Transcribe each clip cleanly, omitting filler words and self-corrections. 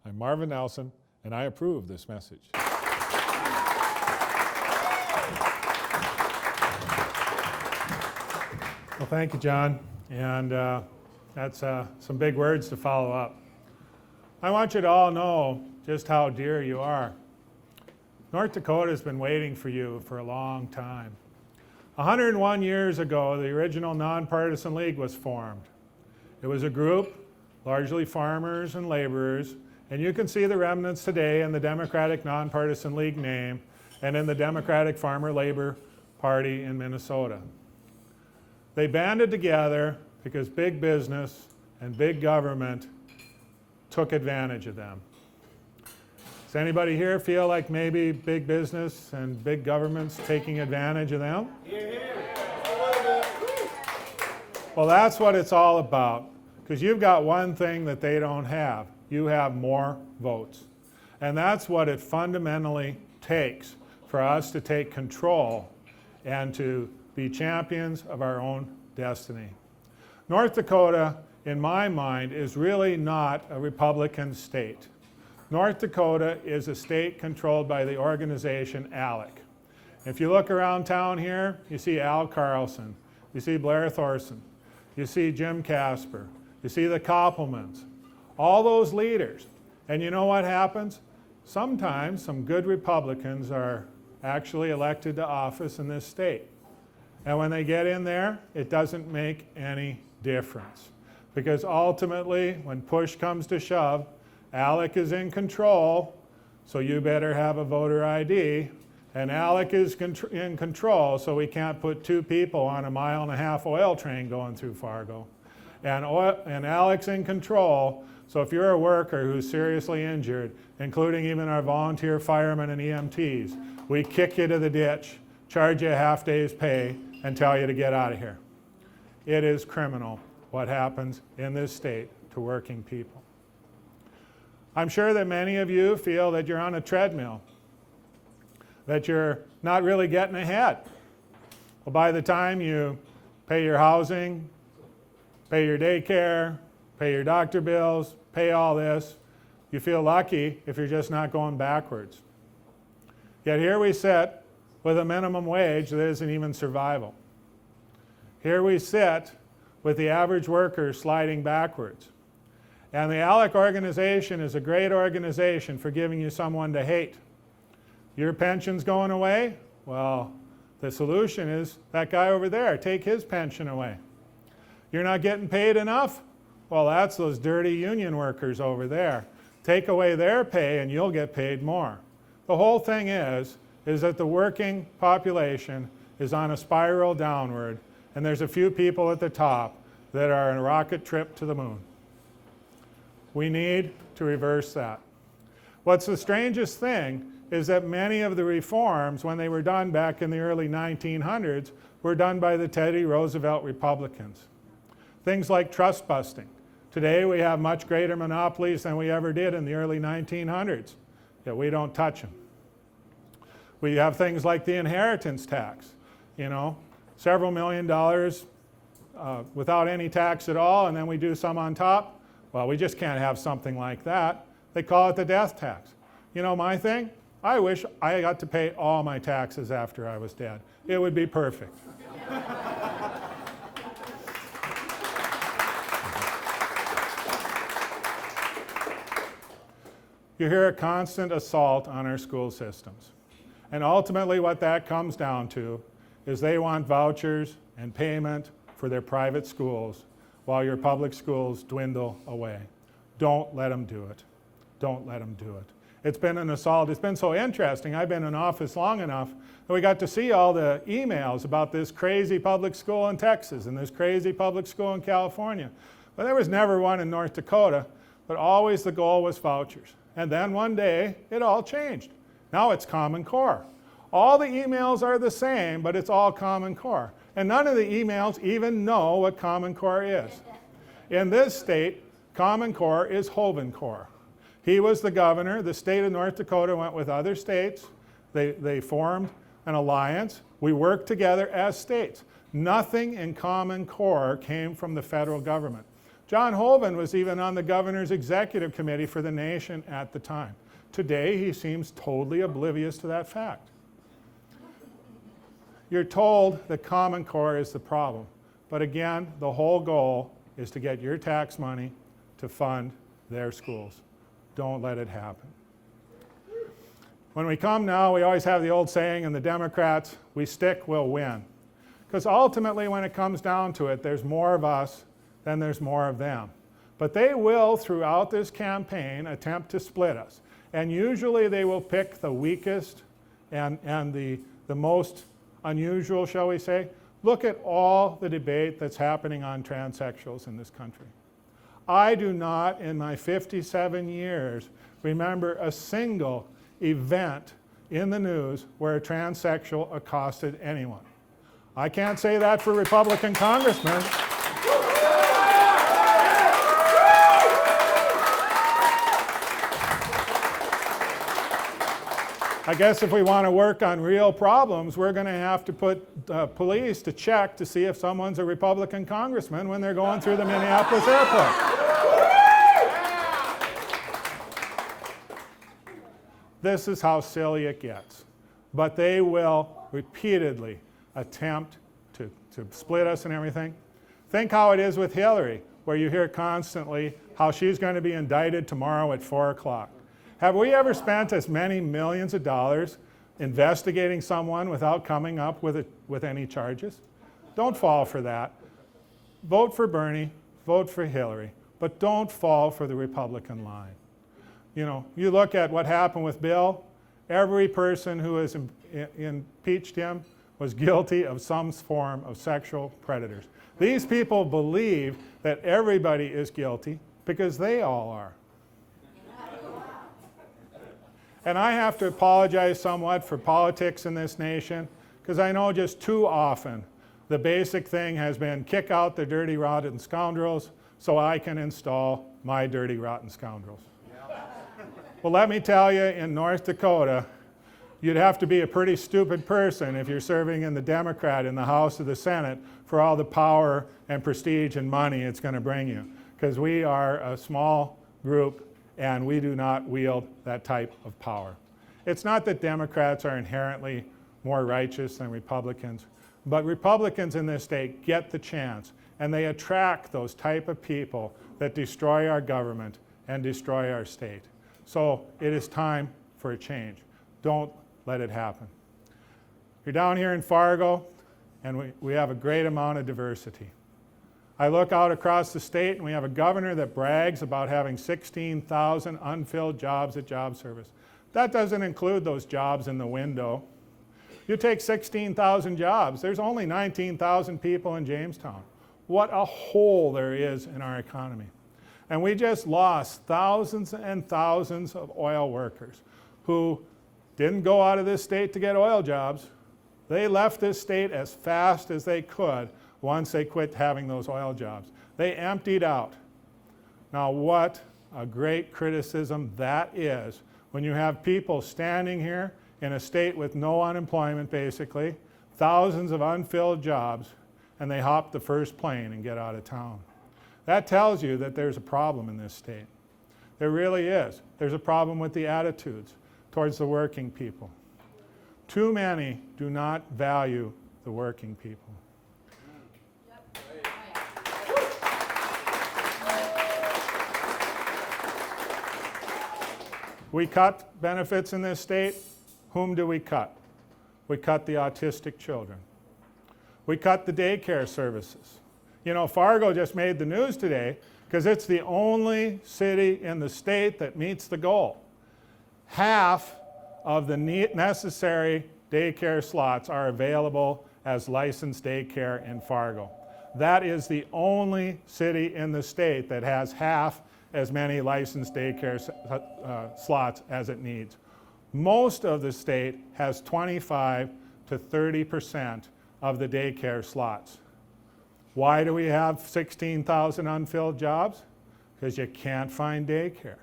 I'm Marvin Nelson, and I approve this message. Well, thank you, John. And that's some big words to follow up. I want you to all know just how dear you are. North Dakota has been waiting for you for a long time. 101 years ago, the original Nonpartisan League was formed. It was a group, largely farmers and laborers, and you can see the remnants today in the Democratic Nonpartisan League name and in the Democratic Farmer Labor Party in Minnesota. They banded together because big business and big government took advantage of them. Does anybody here feel like maybe big business and big government's taking advantage of them? Well, that's what it's all about, because you've got one thing that they don't have. You have more votes. And that's what it fundamentally takes for us to take control and to be champions of our own destiny. North Dakota, in my mind, is really not a Republican state. North Dakota is a state controlled by the organization ALEC. If you look around town here, you see Al Carlson, you see Blair Thorson, you see Jim Casper, you see the Koppelmans, all those leaders. And you know what happens? Sometimes some good Republicans are actually elected to office in this state. And when they get in there, it doesn't make any difference. Because ultimately, when push comes to shove, ALEC is in control, so you better have a voter ID. And ALEC is in control, so we can't put two people on a 1.5 mile oil train going through Fargo. And ALEC's in control, so if you're a worker who's seriously injured, including even our volunteer firemen and EMTs, we kick you to the ditch, charge you a half day's pay, and tell you to get out of here. It is criminal what happens in this state to working people. I'm sure that many of you feel that you're on a treadmill, that you're not really getting ahead. Well, by the time you pay your housing, pay your daycare, pay your doctor bills, pay all this, you feel lucky if you're just not going backwards. Yet here we sit with a minimum wage that isn't even survival. Here we sit with the average worker sliding backwards. And the ALEC organization is a great organization for giving you someone to hate. Your pension's going away? Well, the solution is that guy over there, take his pension away. You're not getting paid enough? Well, that's those dirty union workers over there. Take away their pay and you'll get paid more. The whole thing is that the working population is on a spiral downward, and there's a few people at the top that are on a rocket trip to the moon. We need to reverse that. What's the strangest thing is that many of the reforms, when they were done back in the early 1900s, were done by the Teddy Roosevelt Republicans. Things like trust busting. Today we have much greater monopolies than we ever did in the early 1900s, yet we don't touch them. We have things like the inheritance tax, several $1 million without any tax at all, and then we do some on top. Well, we just can't have something like that. They call it the death tax. You know my thing? I wish I got to pay all my taxes after I was dead. It would be perfect. You hear a constant assault on our school systems. And ultimately what that comes down to is they want vouchers and payment for their private schools while your public schools dwindle away. Don't let them do it. Don't let them do it. It's been an assault. It's been so interesting. I've been in office long enough that we got to see all the emails about this crazy public school in Texas and this crazy public school in California. But there was never one in North Dakota, but always the goal was vouchers. And then one day, it all changed. Now it's Common Core. All the emails are the same, but it's all Common Core. And none of the emails even know what Common Core is. In this state, Common Core is Hoeven Core. He was the governor. The state of North Dakota went with other states. They formed an alliance. We worked together as states. Nothing in Common Core came from the federal government. John Hoeven was even on the governor's executive committee for the nation at the time. Today, he seems totally oblivious to that fact. You're told the Common Core is the problem. But again, the whole goal is to get your tax money to fund their schools. Don't let it happen. When we come now, we always have the old saying, and the Democrats, we stick, we'll win. Because ultimately, when it comes down to it, there's more of us than there's more of them. But they will, throughout this campaign, attempt to split us. And usually they will pick the weakest and the most unusual, shall we say. Look at all the debate that's happening on transsexuals in this country. I do not, in my 57 years, remember a single event in the news where a transsexual accosted anyone. I can't say that for Republican congressmen. I guess if we want to work on real problems, we're going to have to put police to check to see if someone's a Republican congressman when they're going through the Minneapolis airport. This is how silly it gets. But they will repeatedly attempt to split us and everything. Think how it is with Hillary, where you hear constantly how she's going to be indicted tomorrow at 4 o'clock. Have we ever spent as many millions of dollars investigating someone without coming up with any charges? Don't fall for that. Vote for Bernie, vote for Hillary, but don't fall for the Republican line. You know, you look at what happened with Bill, every person who has impeached him was guilty of some form of sexual predators. These people believe that everybody is guilty because they all are. And I have to apologize somewhat for politics in this nation, because I know just too often the basic thing has been kick out the dirty, rotten scoundrels so I can install my dirty, rotten scoundrels. Well, let me tell you, in North Dakota, you'd have to be a pretty stupid person if you're serving in the Democrat in the House or the Senate for all the power and prestige and money it's going to bring you, because we are a small group and we do not wield that type of power. It's not that Democrats are inherently more righteous than Republicans, but Republicans in this state get the chance, and they attract those type of people that destroy our government and destroy our state. So it is time for a change. Don't let it happen. You're down here in Fargo, and we have a great amount of diversity. I look out across the state and we have a governor that brags about having 16,000 unfilled jobs at Job Service. That doesn't include those jobs in the window. You take 16,000 jobs, there's only 19,000 people in Jamestown. What a hole there is in our economy. And we just lost thousands and thousands of oil workers who didn't go out of this state to get oil jobs. They left this state as fast as they could once they quit having those oil jobs. They emptied out. Now, what a great criticism that is when you have people standing here in a state with no unemployment, basically, thousands of unfilled jobs, and they hop the first plane and get out of town. That tells you that there's a problem in this state. There really is. There's a problem with the attitudes towards the working people. Too many do not value the working people. We cut benefits in this state. Whom do we cut? We cut the autistic children. We cut the daycare services. You know, Fargo just made the news today because it's the only city in the state that meets the goal. Half of the necessary daycare slots are available as licensed daycare in Fargo. That is the only city in the state that has half as many licensed daycare slots as it needs. Most of the state has 25 to 30% of the daycare slots. Why do we have 16,000 unfilled jobs? Because you can't find daycare.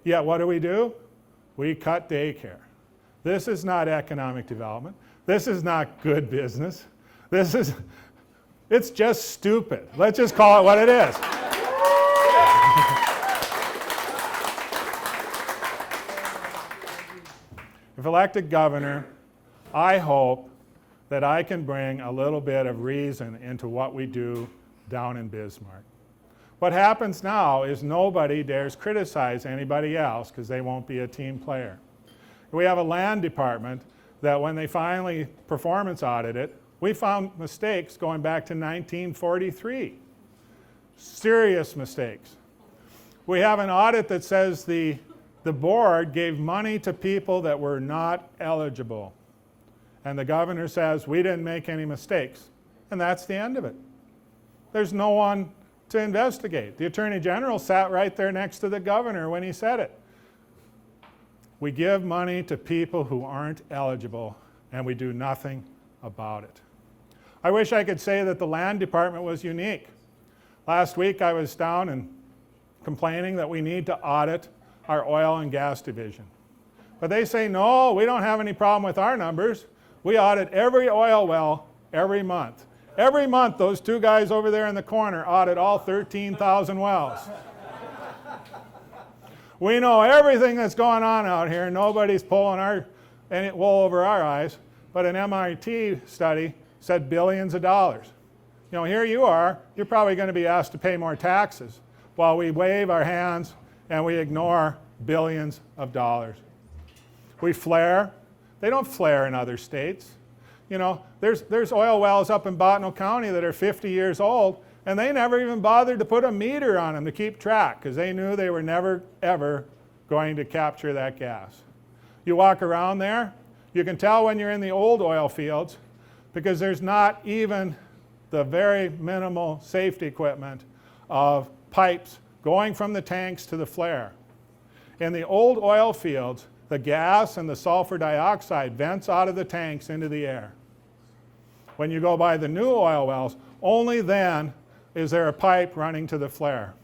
Yet what do? We cut daycare. This is not economic development. This is not good business. It's just stupid. Let's just call it what it is. if elected governor, I hope that I can bring a little bit of reason into what we do down in Bismarck. What happens now is nobody dares criticize anybody else because they won't be a team player. We have a land department that when they finally performance audited, we found mistakes going back to 1943. Serious mistakes. We have an audit that says the board gave money to people that were not eligible. And the governor says, we didn't make any mistakes. And that's the end of it. There's no one to investigate. The Attorney General sat right there next to the governor when he said it. We give money to people who aren't eligible, and we do nothing about it. I wish I could say that the land department was unique. Last week I was down and complaining that we need to audit our oil and gas division. But they say, no, we don't have any problem with our numbers. We audit every oil well every month. Every month, those two guys over there in the corner audit all 13,000 wells. We know everything that's going on out here. Nobody's pulling any wool over our eyes. But an MIT study said billions of dollars. You know, here you are. You're probably going to be asked to pay more taxes while we wave our hands and we ignore billions of dollars. We flare. They don't flare in other states. You know, there's oil wells up in Bottineau County that are 50 years old, and they never even bothered to put a meter on them to keep track because they knew they were never, ever going to capture that gas. You walk around there, you can tell when you're in the old oil fields because there's not even the very minimal safety equipment of pipes going from the tanks to the flare. In the old oil fields, the gas and the sulfur dioxide vents out of the tanks into the air. When you go by the new oil wells, only then is there a pipe running to the flare.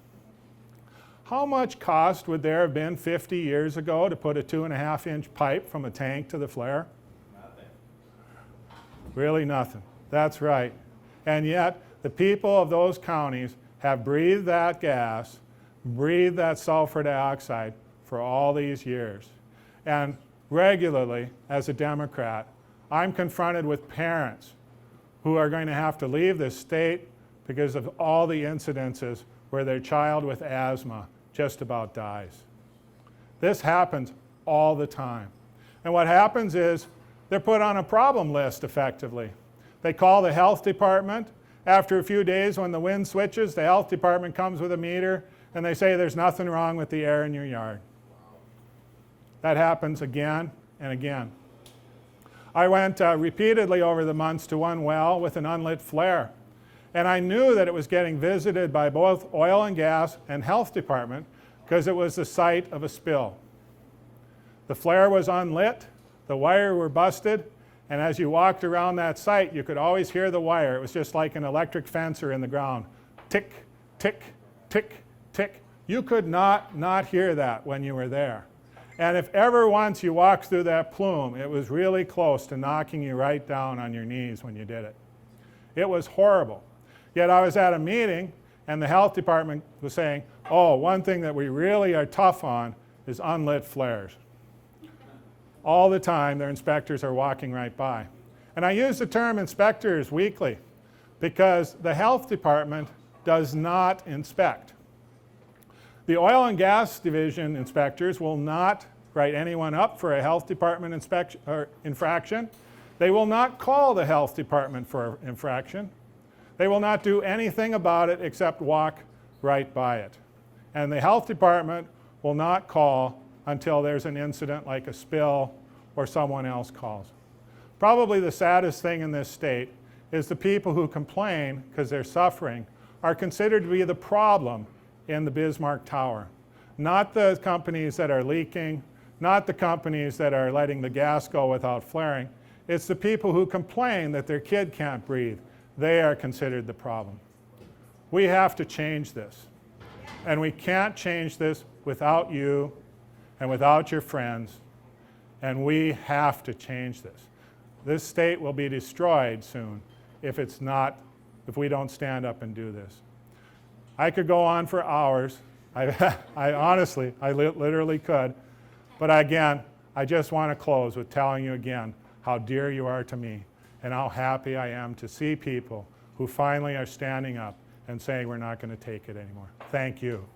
How much cost would there have been 50 years ago to put a 2.5-inch pipe from a tank to the flare? Nothing. Really nothing. That's right. And yet, the people of those counties have breathed that gas, breathed that sulfur dioxide for all these years. And regularly, as a Democrat, I'm confronted with parents who are going to have to leave this state because of all the incidences where their child with asthma just about dies. This happens all the time. And what happens is they're put on a problem list effectively. They call the health department. After a few days when the wind switches, the health department comes with a meter and they say there's nothing wrong with the air in your yard. That happens again and again. I went repeatedly over the months to one well with an unlit flare. And I knew that it was getting visited by both oil and gas and health department because it was the site of a spill. The flare was unlit, the wire were busted, and as you walked around that site, you could always hear the wire. It was just like an electric fencer in the ground. Tick, tick, tick, tick. You could not hear that when you were there. And if ever once you walked through that plume, it was really close to knocking you right down on your knees when you did it. It was horrible. Yet I was at a meeting and the health department was saying, oh, one thing that we really are tough on is unlit flares. All the time their inspectors are walking right by. And I use the term inspectors weakly because the health department does not inspect. The oil and gas division inspectors will not write anyone up for a health department inspection or infraction. They will not call the health department for infraction. They will not do anything about it except walk right by it. And the health department will not call until there's an incident like a spill or someone else calls. Probably the saddest thing in this state is the people who complain because they're suffering are considered to be the problem in the Bismarck Tower. Not the companies that are leaking, not the companies that are letting the gas go without flaring. It's the people who complain that their kid can't breathe. They are considered the problem. We have to change this. And we can't change this without you and without your friends. And we have to change this. This state will be destroyed soon if we don't stand up and do this. I could go on for hours. I honestly, I literally could. But again, I just want to close with telling you again how dear you are to me and how happy I am to see people who finally are standing up and saying we're not going to take it anymore. Thank you.